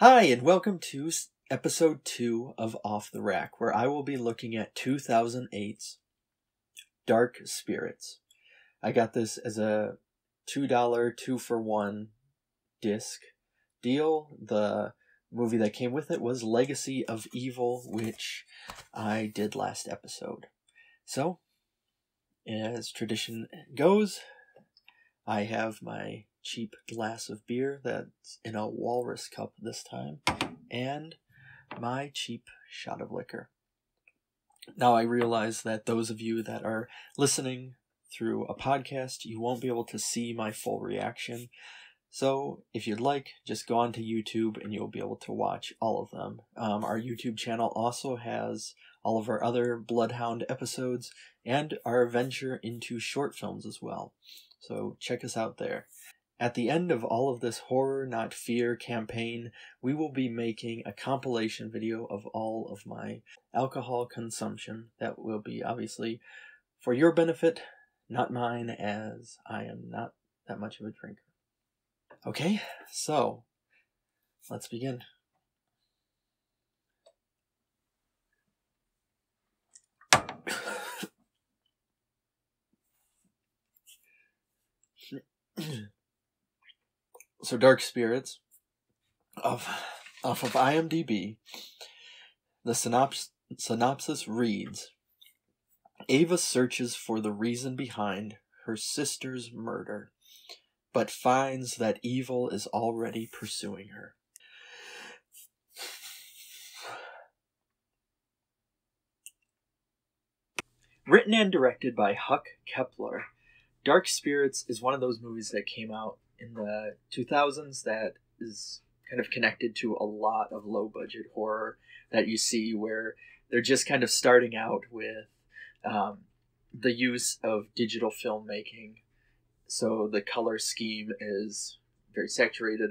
Hi, and welcome to episode 2 of Off the Rack, where I will be looking at 2008's Dark Spirits. I got this as a $2 2-for-1 disc deal. The movie that came with it was Legacy of Evil, which I did last episode. So, as tradition goes, I have my cheap glass of beer that's in a walrus cup this time, and my cheap shot of liquor. Now I realize that those of you that are listening through a podcast, you won't be able to see my full reaction. So if you'd like, just go onto YouTube and you'll be able to watch all of them. Our YouTube channel also has all of our other Bloodhound episodes and our venture into short films as well. So check us out there. At the end of all of this Horror Not Fear campaign, we will be making a compilation video of all of my alcohol consumption. That will be obviously for your benefit, not mine, as I am not that much of a drinker. Okay, so let's begin. So Dark Spirits, off of IMDb, the synopsis reads, Ava searches for the reason behind her sister's murder, but finds that evil is already pursuing her. Written and directed by Huck Kepler, Dark Spirits is one of those movies that came out in the 2000s that is kind of connected to a lot of low-budget horror that you see where they're just kind of starting out with the use of digital filmmaking. So the color scheme is very saturated,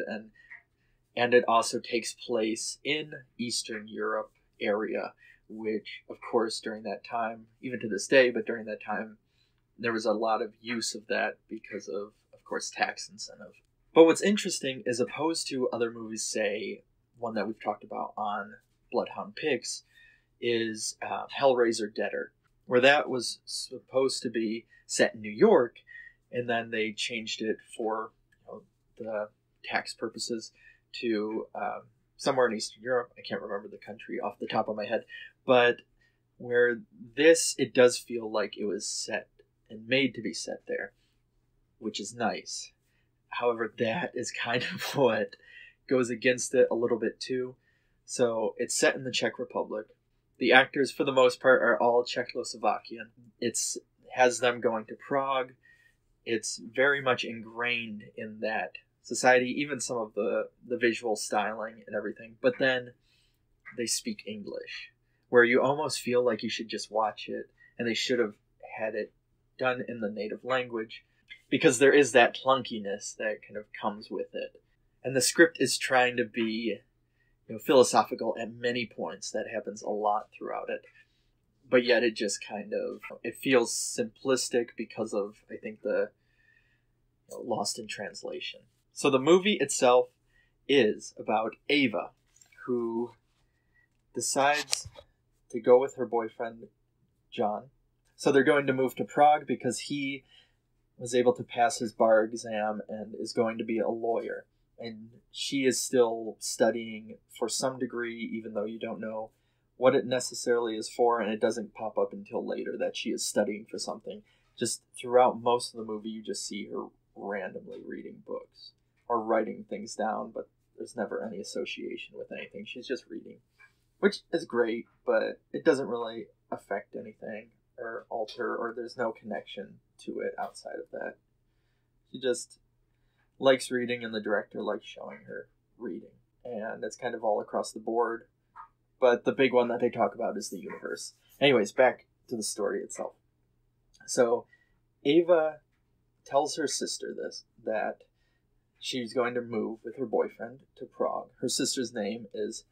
and it also takes place in Eastern Europe area, which, of course, during that time, even to this day, but during that time, there was a lot of use of that because of course, tax incentive. But what's interesting, as opposed to other movies, say, one that we've talked about on Bloodhound Pix, is Hellraiser Deader, where that was supposed to be set in New York, and then they changed it for the tax purposes to somewhere in Eastern Europe. I can't remember the country off the top of my head, but where this, it does feel like it was set and made to be set there, which is nice. However, that is kind of what goes against it a little bit too. So it's set in the Czech Republic. The actors, for the most part, are all Czechoslovakian. It has them going to Prague. It's very much ingrained in that society, even some of the visual styling and everything. But then they speak English, where you almost feel like you should just watch it, and they should have had it done in the native language, because there is that clunkiness that kind of comes with it. And the script is trying to be philosophical at many points. That happens a lot throughout it. But yet it just kind of, it feels simplistic because of, I think, the lost in translation. So the movie itself is about Ava, who decides to go with her boyfriend, John. So they're going to move to Prague because he was able to pass his bar exam and is going to be a lawyer. And she is still studying for some degree, even though you don't know what it necessarily is for, and it doesn't pop up until later that she is studying for something. Just throughout most of the movie, you just see her randomly reading books or writing things down, but there's never any association with anything. She's just reading, which is great, but it doesn't really affect anything or alter, or there's no connection to it outside of that. She just likes reading, and the director likes showing her reading. And it's kind of all across the board. But the big one that they talk about is the universe. Anyways, back to the story itself. So Ava tells her sister that she's going to move with her boyfriend to Prague. Her sister's name is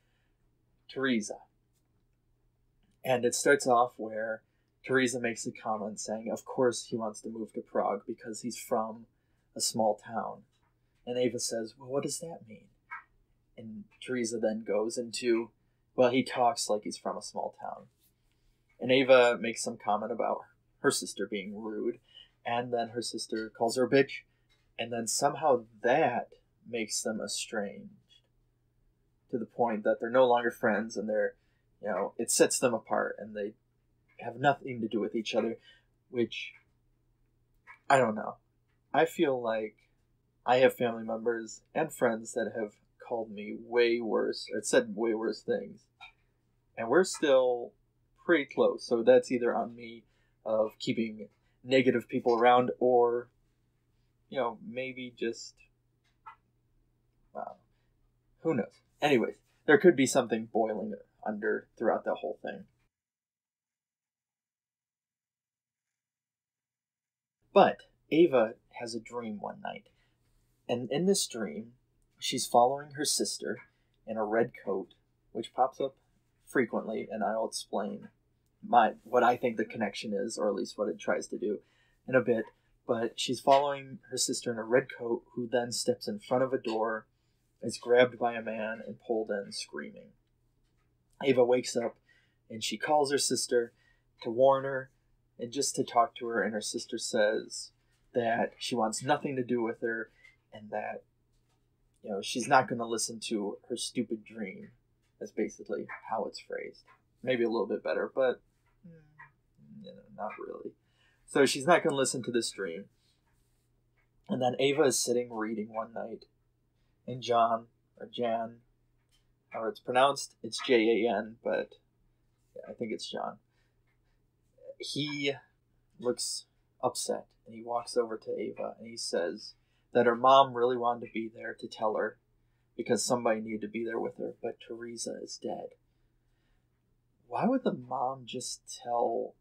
Teresa. And it starts off where Teresa makes a comment saying, of course he wants to move to Prague because he's from a small town. And Ava says, well, what does that mean? And Teresa then goes into, well, he talks like he's from a small town. And Ava makes some comment about her sister being rude, and then her sister calls her a bitch, and then somehow that makes them estranged to the point that they're no longer friends, and they're, it sets them apart, and they have nothing to do with each other, which, I don't know. I feel like I have family members and friends that have called me way worse, or said way worse things, and we're still pretty close. So that's either on me of keeping negative people around, or maybe just who knows. Anyways, there could be something boiling under throughout the whole thing. But Ava has a dream one night, and in this dream she's following her sister in a red coat, which pops up frequently, and I'll explain what I think the connection is, or at least what it tries to do, in a bit. But she's following her sister in a red coat, who then steps in front of a door, is grabbed by a man, and pulled in screaming. Ava wakes up, and she calls her sister to warn her, and just to talk to her, and her sister says that she wants nothing to do with her, and that she's not going to listen to her stupid dream. That's basically how it's phrased. Maybe a little bit better, but not really. So she's not going to listen to this dream. And then Ava is sitting reading one night, and Jan, however it's pronounced, it's Jan, but I think it's John. He looks upset, and he walks over to Ava, and he says that her mom really wanted to be there to tell her, because somebody needed to be there with her, but Teresa is dead. Why would the mom just tell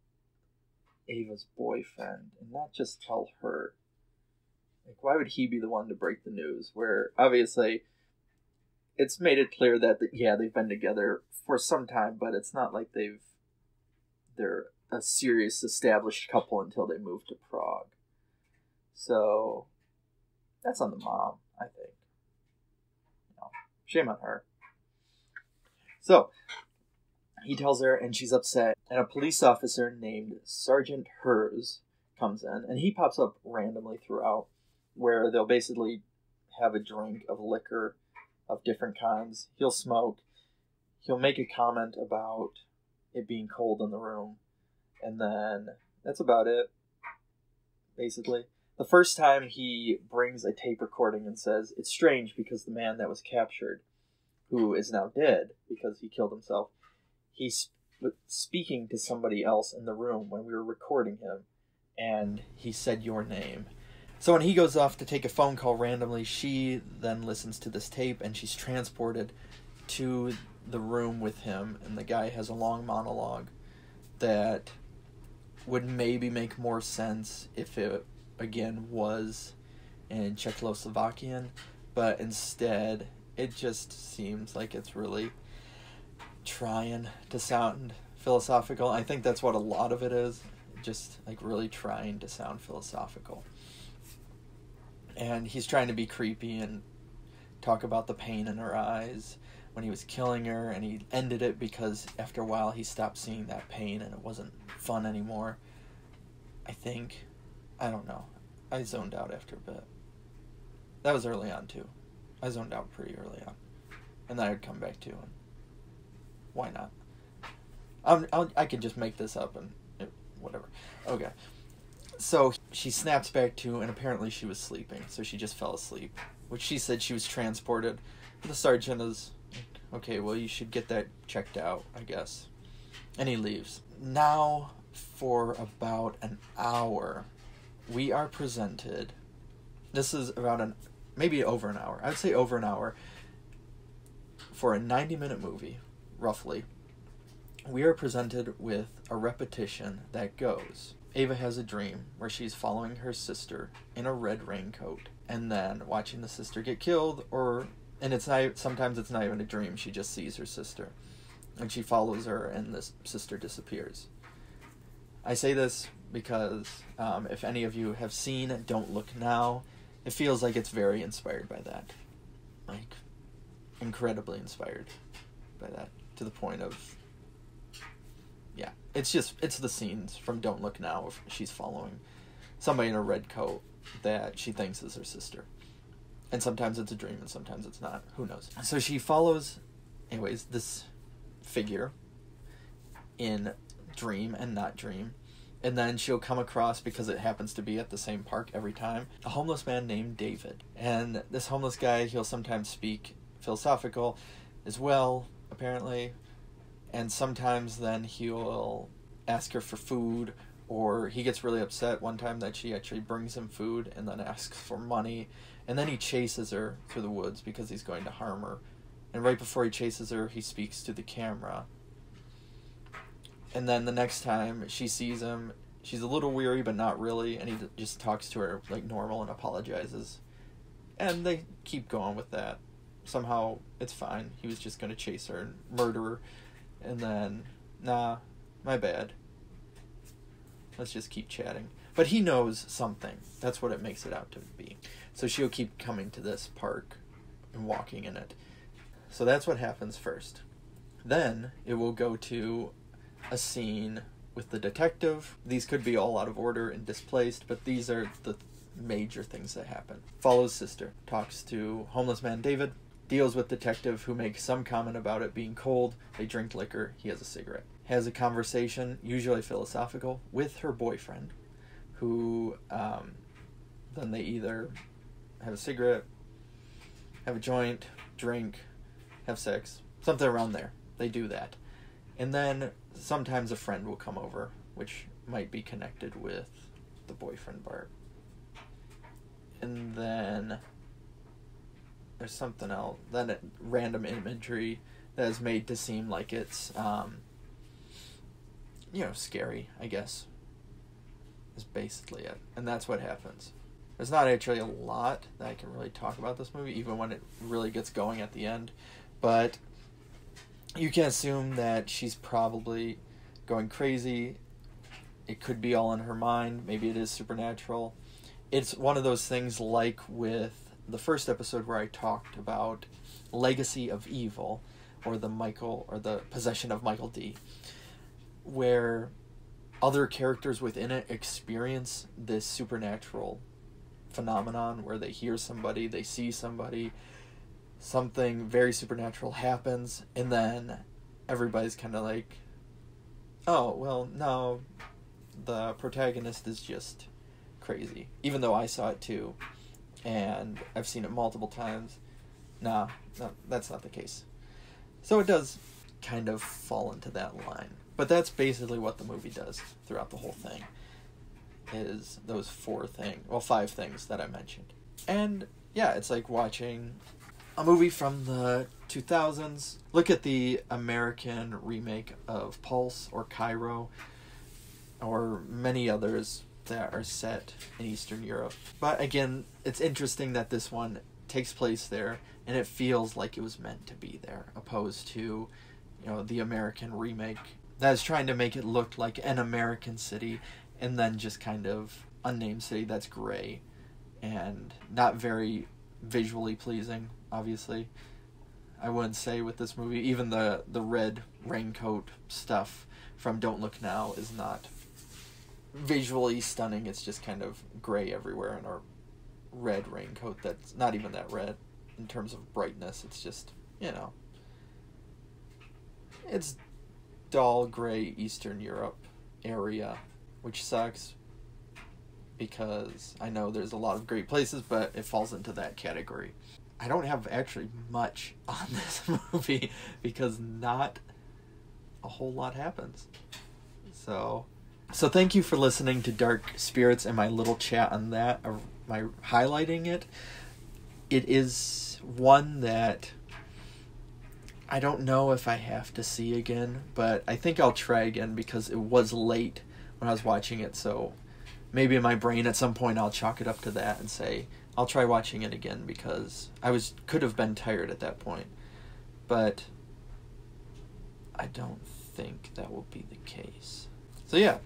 Ava's boyfriend and not just tell her? Like, why would he be the one to break the news? Where obviously it's made it clear that they've been together for some time, but it's not like they're a serious established couple until they move to Prague. So that's on the mom, I think. Shame on her. So he tells her, and she's upset, and a police officer named Sergeant Hers comes in, and he pops up randomly throughout, where they'll basically have a drink of liquor of different kinds. He'll smoke. He'll make a comment about it being cold in the room, and then that's about it, basically. The first time he brings a tape recording and says, it's strange because the man that was captured, who is now dead because he killed himself, he's speaking to somebody else in the room when we were recording him, and he said your name. So when he goes off to take a phone call randomly, she then listens to this tape, and she's transported to the room with him, and the guy has a long monologue that would maybe make more sense if it again was in Czechoslovakian, but instead it just seems like it's really trying to sound philosophical. I think that's what a lot of it is, just like really trying to sound philosophical. And he's trying to be creepy and talk about the pain in her eyes when he was killing her, and he ended it because after a while he stopped seeing that pain and it wasn't fun anymore. I think. I don't know. I zoned out after a bit. That was early on, too. I zoned out pretty early on. And then I'd come back to, and why not? I can just make this up and whatever. Okay. So she snaps back to, and apparently she was sleeping, so she just fell asleep, which she said she was transported. The sergeant is, okay, well, you should get that checked out, I guess. And he leaves. Now, for about an hour, we are presented, this is about maybe over an hour, I would say over an hour, for a 90-minute movie, roughly. We are presented with a repetition that goes, Ava has a dream where she's following her sister in a red raincoat, and then watching the sister get killed, and it's not, sometimes it's not even a dream, she just sees her sister, and she follows her, and the sister disappears. I say this because if any of you have seen Don't Look Now, it feels like it's very inspired by that. Like, incredibly inspired by that, to the point of, yeah, it's the scenes from Don't Look Now. She's following somebody in a red coat that she thinks is her sister. And sometimes it's a dream and sometimes it's not. Who knows? So she follows, anyways, this figure in dream and not dream. And then she'll come across, because it happens to be at the same park every time, a homeless man named David. And this homeless guy, he'll sometimes speak philosophical as well, apparently. And sometimes then he'll ask her for food, or he gets really upset one time that she actually brings him food and then asks for money. And then he chases her through the woods because he's going to harm her. And right before he chases her, he speaks to the camera. And then the next time she sees him, she's a little weary, but not really. And he just talks to her like normal and apologizes. And they keep going with that. Somehow it's fine. He was just going to chase her and murder her. And then, nah, my bad. Let's just keep chatting. But he knows something. That's what it makes it out to be. So she'll keep coming to this park and walking in it. So that's what happens first. Then it will go to a scene with the detective. These could be all out of order and displaced, but these are the major things that happen. Follows sister, talks to homeless man David, deals with detective who makes some comment about it being cold. They drink liquor. He has a cigarette. Has a conversation, usually philosophical, with her boyfriend, who then they either have a cigarette, have a joint, drink, have sex, something around there. They do that. And then sometimes a friend will come over, which might be connected with the boyfriend part. And then there's something else, then random imagery that is made to seem like it's, scary, I guess, is basically it. And that's what happens. There's not actually a lot that I can really talk about this movie, even when it really gets going at the end. But you can assume that she's probably going crazy. It could be all in her mind. Maybe it is supernatural. It's one of those things like with the first episode where I talked about Legacy of Evil, or the Possession of Michael D., where other characters within it experience this supernatural phenomenon where they hear somebody, they see somebody, something very supernatural happens, and then everybody's kind of like, oh, well, no, the protagonist is just crazy. Even though I saw it too, and I've seen it multiple times. No, that's not the case. So it does kind of fall into that line. But that's basically what the movie does throughout the whole thing, is those 5 things that I mentioned. And yeah, it's like watching a movie from the 2000s. Look at the American remake of Pulse or Cairo, or many others that are set in Eastern Europe. But again, it's interesting that this one takes place there, and it feels like it was meant to be there, opposed to, the American remake that is trying to make it look like an American city, and then just kind of unnamed city that's gray and not very visually pleasing, obviously. I wouldn't say with this movie, even the red raincoat stuff from Don't Look Now is not visually stunning. It's just kind of gray everywhere in a red raincoat that's not even that red in terms of brightness. It's just, it's dull gray Eastern Europe area, which sucks because I know there's a lot of great places, but it falls into that category. I don't have actually much on this movie because not a whole lot happens. So thank you for listening to Dark Spirits and my little chat on that, my highlighting it. It is one that I don't know if I have to see again, but I think I'll try again because it was late when I was watching it, so maybe in my brain at some point I'll chalk it up to that and say I'll try watching it again because could have been tired at that point. But I don't think that will be the case. So yeah,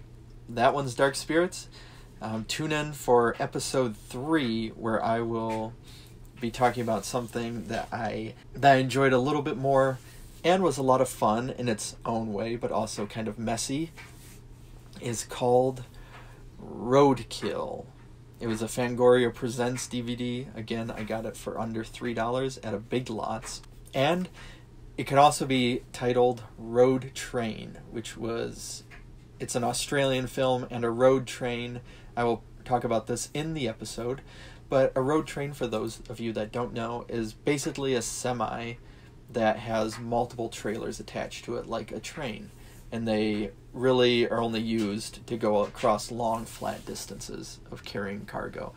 that one's Dark Spirits. Tune in for episode 3 where I will be talking about something that I enjoyed a little bit more and was a lot of fun in its own way, but also kind of messy, is called Roadkill. It was a Fangoria Presents DVD. Again, I got it for under $3 at a Big Lots. And it could also be titled Road Train, it's an Australian film, and a road train, I will talk about this in the episode, but a road train, for those of you that don't know, is basically a semi that has multiple trailers attached to it like a train. And they really are only used to go across long, flat distances of carrying cargo.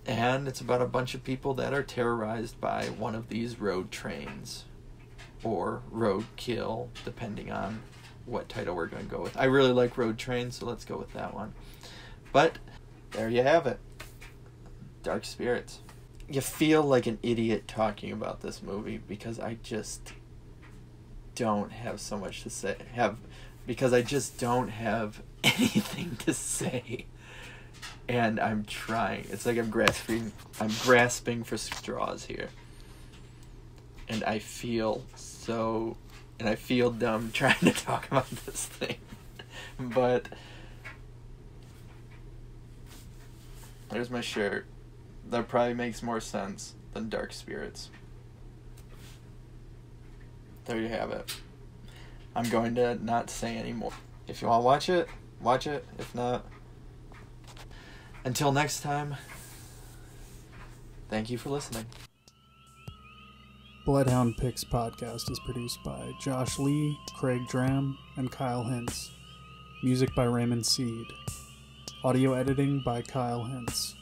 And it's about a bunch of people that are terrorized by one of these road trains. Or roadkill, depending on what title we're going to go with. I really like Road Train, so let's go with that one. But there you have it. Dark Spirits. You feel like an idiot talking about this movie because I just don't have so much to say. Because I just don't have anything to say. And I'm trying. It's like I'm grasping for straws here. And I feel dumb trying to talk about this thing. But there's my shirt. That probably makes more sense than Dark Spirits. There you have it. I'm going to not say anymore. If you want to watch it, watch it. If not, until next time, thank you for listening. Bloodhound Pix podcast is produced by Josh Lee, Craig Dram, and Kyle Hintz. Music by Raymond Seed. Audio editing by Kyle Hintz.